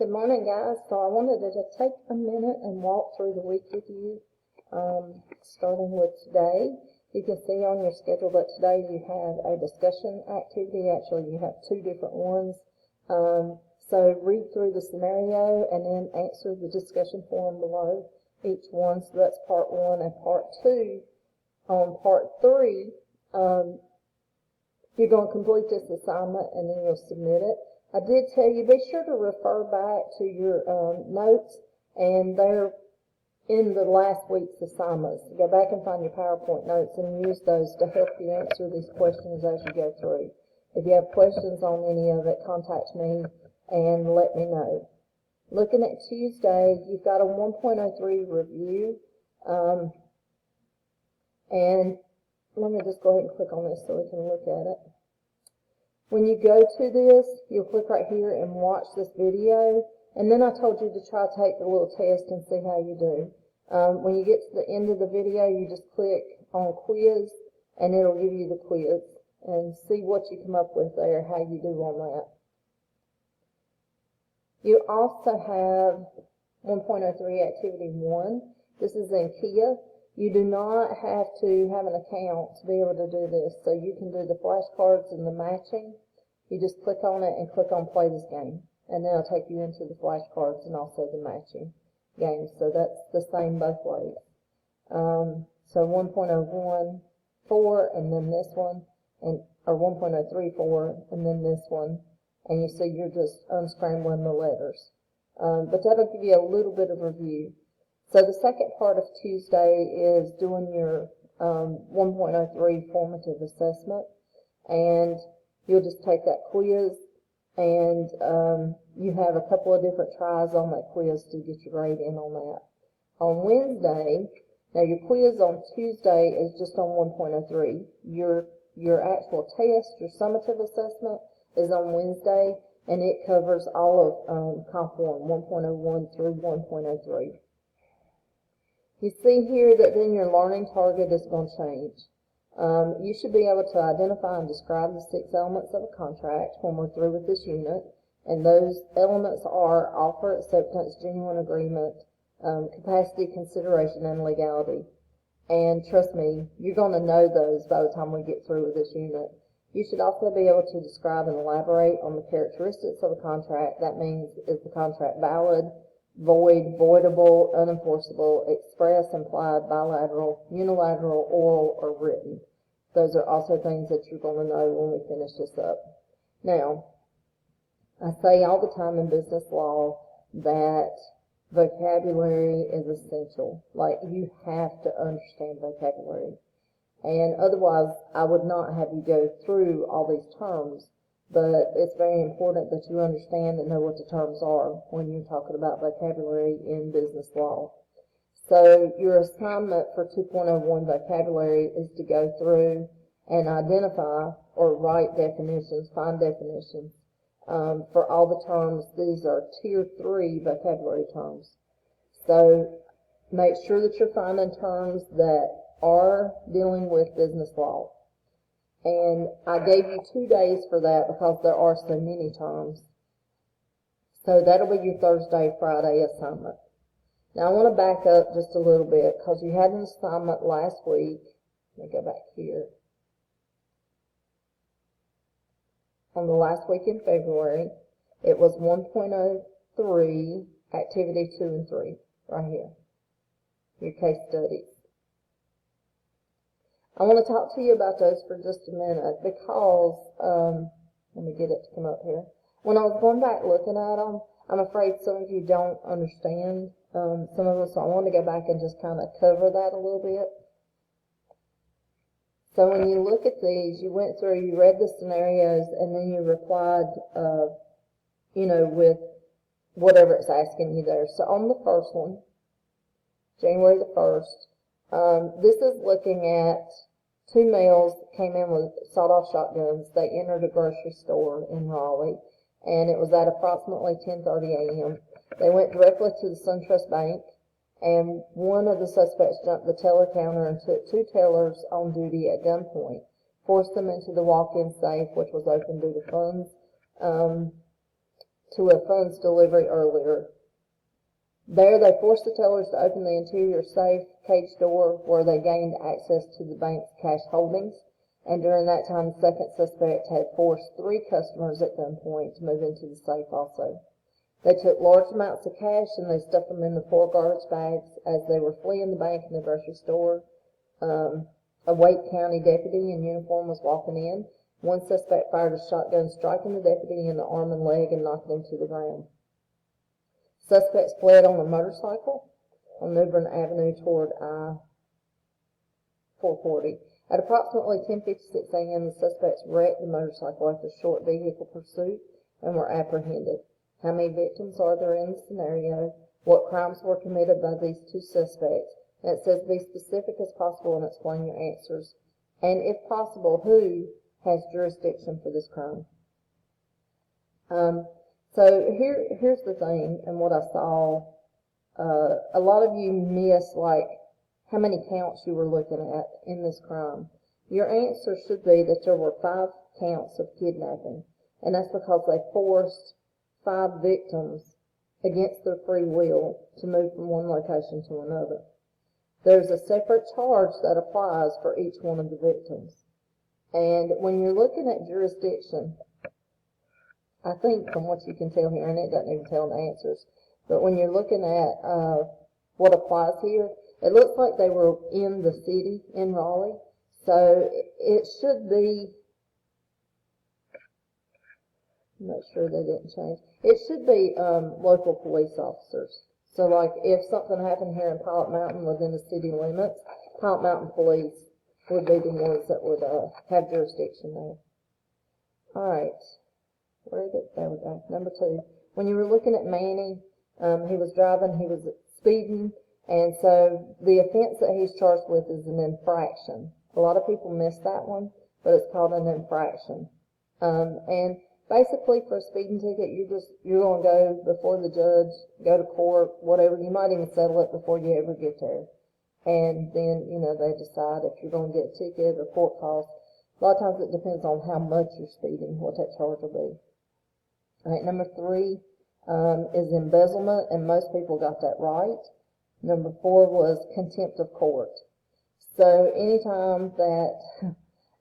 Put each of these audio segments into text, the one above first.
Good morning, guys. So I wanted to just take a minute and walk through the week with you, starting with today. You can see on your schedule that today you have a discussion activity. Actually, you have two different ones. So read through the scenario and then answer the discussion forum below each one. So that's part one. And part two, on part three, you're going to complete this assignment and then you'll submit it. I did tell you, be sure to refer back to your notes, and they're in the last week's assignments. Go back and find your PowerPoint notes and use those to help you answer these questions as you go through. If you have questions on any of it, contact me and let me know. Looking at Tuesday, you've got a 1.03 review, and let me just go ahead and click on this so we can look at it. When you go to this, you'll click right here and watch this video, and then I told you to try to take the little test and see how you do. When you get to the end of the video, you just click on quiz, and it'll give you the quiz, and see what you come up with there, how you do on that. You also have 1.03 Activity 1. This is in Kia. You do not have to have an account to be able to do this, so you can do the flashcards and the matching. You just click on it and click on Play This Game, and then it'll take you into the flashcards and also the matching games. So that's the same both ways. So 1.01.4 and then this one, or 1.03.4 and then this one, and you see you're just unscrambling the letters. But that'll give you a little bit of review. So the second part of Tuesday is doing your 1.03 formative assessment, and you'll just take that quiz, and you have a couple of different tries on that quiz to get your grade in on that. On Wednesday, now your quiz on Tuesday is just on 1.03. Your actual test, your summative assessment, is on Wednesday, and it covers all of Comp 1, 1.01 through 1.03. You see here that then your learning target is going to change. You should be able to identify and describe the 6 elements of a contract when we're through with this unit, and those elements are offer, acceptance, genuine agreement, capacity, consideration, and legality. And trust me, you're going to know those by the time we get through with this unit. You should also be able to describe and elaborate on the characteristics of a contract. That means, is the contract valid, void, voidable, unenforceable, express, implied, bilateral, unilateral, oral, or written. Those are also things that you're going to know when we finish this up. Now, I say all the time in business law that vocabulary is essential. Like, you have to understand vocabulary. And otherwise, I would not have you go through all these terms. But it's very important that you understand and know what the terms are when you're talking about vocabulary in business law. So your assignment for 2.01 vocabulary is to go through and identify or write definitions, find definitions for all the terms. These are Tier 3 vocabulary terms. So make sure that you're finding terms that are dealing with business law. And I gave you 2 days for that because there are so many terms. So that'll be your Thursday, Friday assignment. Now I want to back up just a little bit because you had an assignment last week. Let me go back here. On the last week in February, it was 1.03, Activity 2 and 3, right here. Your case studies. I want to talk to you about those for just a minute because, let me get it to come up here. When I was going back looking at them, I'm afraid some of you don't understand some of them, so I want to go back and just kind of cover that a little bit. So when you look at these, you went through, you read the scenarios, and then you replied, with whatever it's asking you there. So on the first one, January the 1st, this is looking at 2 males came in with sawed-off shotguns. They entered a grocery store in Raleigh, and it was at approximately 10:30 a.m. They went directly to the SunTrust Bank, and one of the suspects jumped the teller counter and took 2 tellers on duty at gunpoint, forced them into the walk-in safe, which was open due to funds, to a funds delivery earlier. There, they forced the tellers to open the interior safe cage door where they gained access to the bank's cash holdings. And during that time, the second suspect had forced 3 customers at gunpoint to move into the safe also. They took large amounts of cash and they stuffed them in the 4 garbage bags as they were fleeing the bank and the grocery store. A Wake County deputy in uniform was walking in. One suspect fired a shotgun, striking the deputy in the arm and leg and knocking him to the ground. Suspects fled on a motorcycle on New Bern Avenue toward I-440. At approximately 10:56 a.m., the suspects wrecked the motorcycle after a short vehicle pursuit and were apprehended. How many victims are there in the scenario? What crimes were committed by these 2 suspects? And it says be specific as possible and explain your answers. And if possible, who has jurisdiction for this crime? So here's the thing, and what I saw, a lot of you missed, like, how many counts you were looking at in this crime. Your answer should be that there were 5 counts of kidnapping, and that's because they forced 5 victims against their free will to move from one location to another. There's a separate charge that applies for each one of the victims. And when you're looking at jurisdiction, I think from what you can tell here, and it doesn't even tell the answers, but when you're looking at what applies here, it looks like they were in the city in Raleigh, so it should be, I'm not sure they didn't change, it should be local police officers. So like if something happened here in Pilot Mountain within the city limits, Pilot Mountain Police would be the ones that would have jurisdiction there. Alright. Where is it? There we go. Number 2. When you were looking at Manny, he was driving, he was speeding, and so the offense that he's charged with is an infraction. A lot of people miss that one, but it's called an infraction. And basically for a speeding ticket, you're going to go before the judge, go to court, whatever. You might even settle it before you ever get there. And then, they decide if you're going to get a ticket or court costs. A lot of times it depends on how much you're speeding, what that charge will be. All right, number 3 is embezzlement, and most people got that right. Number 4 was contempt of court. So anytime that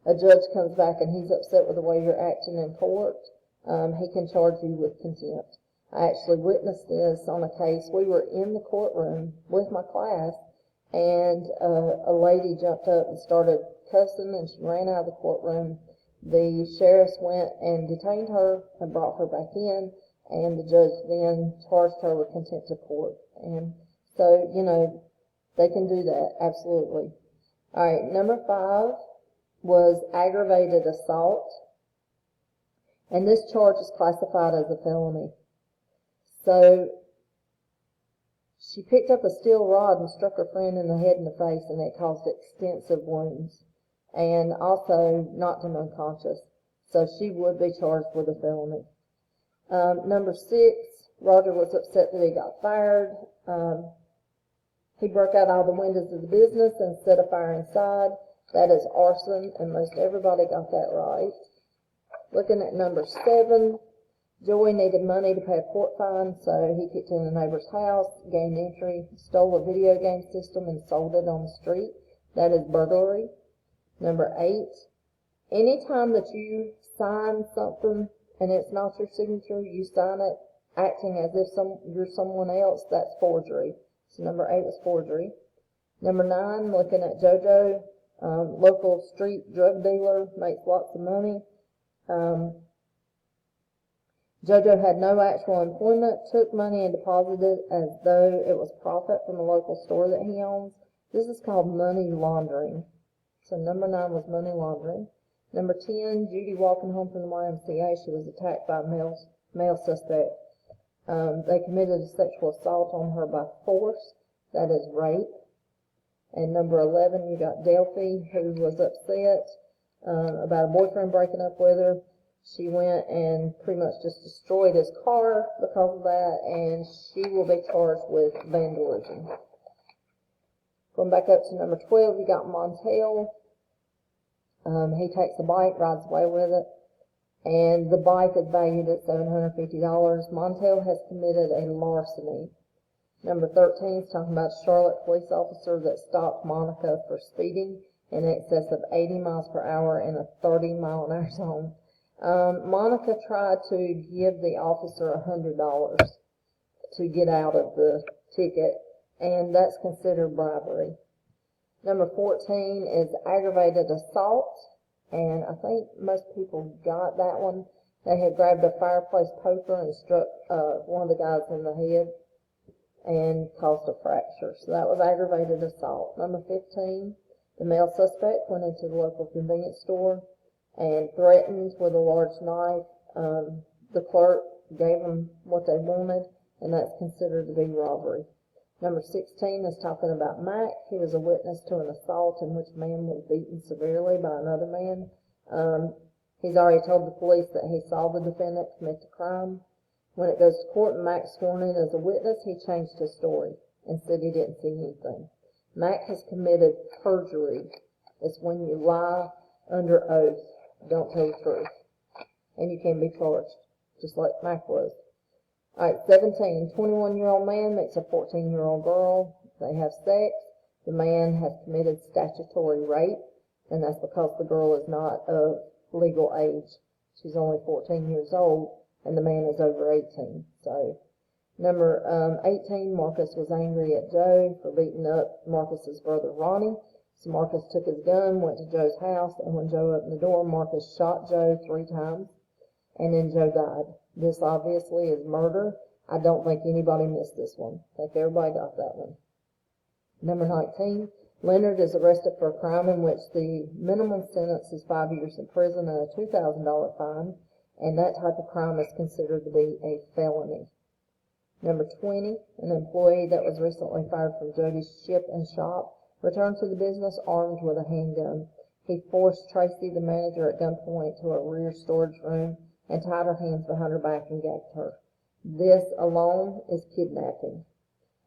a judge comes back and he's upset with the way you're acting in court, he can charge you with contempt. I actually witnessed this on a case. We were in the courtroom with my class, and a lady jumped up and started cussing, and she ran out of the courtroom. The sheriffs went and detained her and brought her back in, and the judge then charged her with contempt of court. And so, they can do that, absolutely. All right, number 5 was aggravated assault, and this charge is classified as a felony. So, she picked up a steel rod and struck her friend in the head and the face, and it caused extensive wounds, and also knocked him unconscious. So she would be charged with a felony. Number 6, Roger was upset that he got fired. He broke out all the windows of the business and set a fire inside. That is arson, and most everybody got that right. Looking at number 7, Joey needed money to pay a court fine, so he kicked in a neighbor's house, gained entry, stole a video game system, and sold it on the street. That is burglary. Number 8, anytime that you sign something and it's not your signature, you sign it acting as if you're someone else, that's forgery. So number 8 was forgery. Number 9, looking at JoJo, local street drug dealer, makes lots of money. JoJo had no actual employment, took money and deposited it as though it was profit from a local store that he owns. This is called money laundering. So number 9 was money laundering. Number 10, Judy walking home from the YMCA, she was attacked by a male suspect. They committed a sexual assault on her by force. That is rape. And number 11, you got Delphi, who was upset about a boyfriend breaking up with her. She went and pretty much just destroyed his car because of that, and she will be charged with vandalism. Going back up to number 12, you got Montel. He takes a bike, rides away with it, and the bike is valued at $750. Montel has committed a larceny. Number 13 is talking about a Charlotte police officer that stopped Monica for speeding in excess of 80 miles per hour in a 30-mile-an-hour zone. Monica tried to give the officer $100 to get out of the ticket, and that's considered bribery. Number 14 is aggravated assault, and I think most people got that one. They had grabbed a fireplace poker and struck one of the guys in the head and caused a fracture. So that was aggravated assault. Number 15, the male suspect went into the local convenience store and threatened with a large knife. The clerk gave them what they wanted, and that's considered to be robbery. Number 16 is talking about Mac. He was a witness to an assault in which a man was beaten severely by another man. He's already told the police that he saw the defendant commit the crime. When it goes to court and Mac's sworn in as a witness, he changed his story and said he didn't see anything. Mac has committed perjury. It's when you lie under oath, don't tell the truth, and you can be charged, just like Mac was. Alright, 17, 21-year-old man meets a 14-year-old girl. They have sex. The man has committed statutory rape, and that's because the girl is not of legal age. She's only 14 years old, and the man is over 18. So, number 18, Marcus was angry at Joe for beating up Marcus's brother Ronnie. So Marcus took his gun, went to Joe's house, and when Joe opened the door, Marcus shot Joe 3 times, and then Joe died. This obviously is murder. I don't think anybody missed this one. I think everybody got that one. Number 19, Leonard is arrested for a crime in which the minimum sentence is 5 years in prison and a $2,000 fine, and that type of crime is considered to be a felony. Number 20, an employee that was recently fired from Jody's Ship and Shop returned to the business armed with a handgun. He forced Tracy, the manager, at gunpoint to a rear storage room and tied her hands behind her back and gagged her. This alone is kidnapping.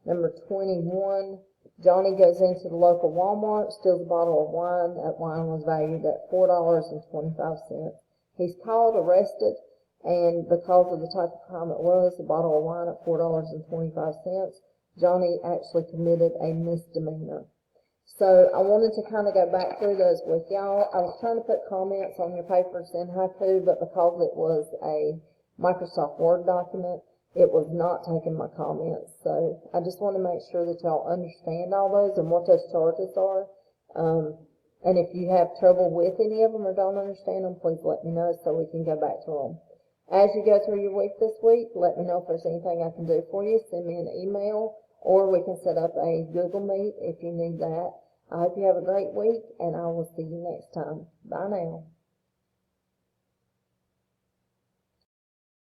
Number 21, Johnny goes into the local Walmart, steals a bottle of wine. That wine was valued at $4.25. He's called, arrested, and because of the type of crime it was, the bottle of wine at $4.25, Johnny actually committed a misdemeanor. So I wanted to kind of go back through those with y'all. I was trying to put comments on your papers in haiku, but because it was a Microsoft Word document, it was not taking my comments. So I just want to make sure that y'all understand all those and what those charges are. And if you have trouble with any of them or don't understand them, please let me know so we can go back to them. As you go through your week this week, let me know if there's anything I can do for you. Send me an email, or we can set up a Google Meet if you need that. I hope you have a great week, and I will see you next time. Bye now.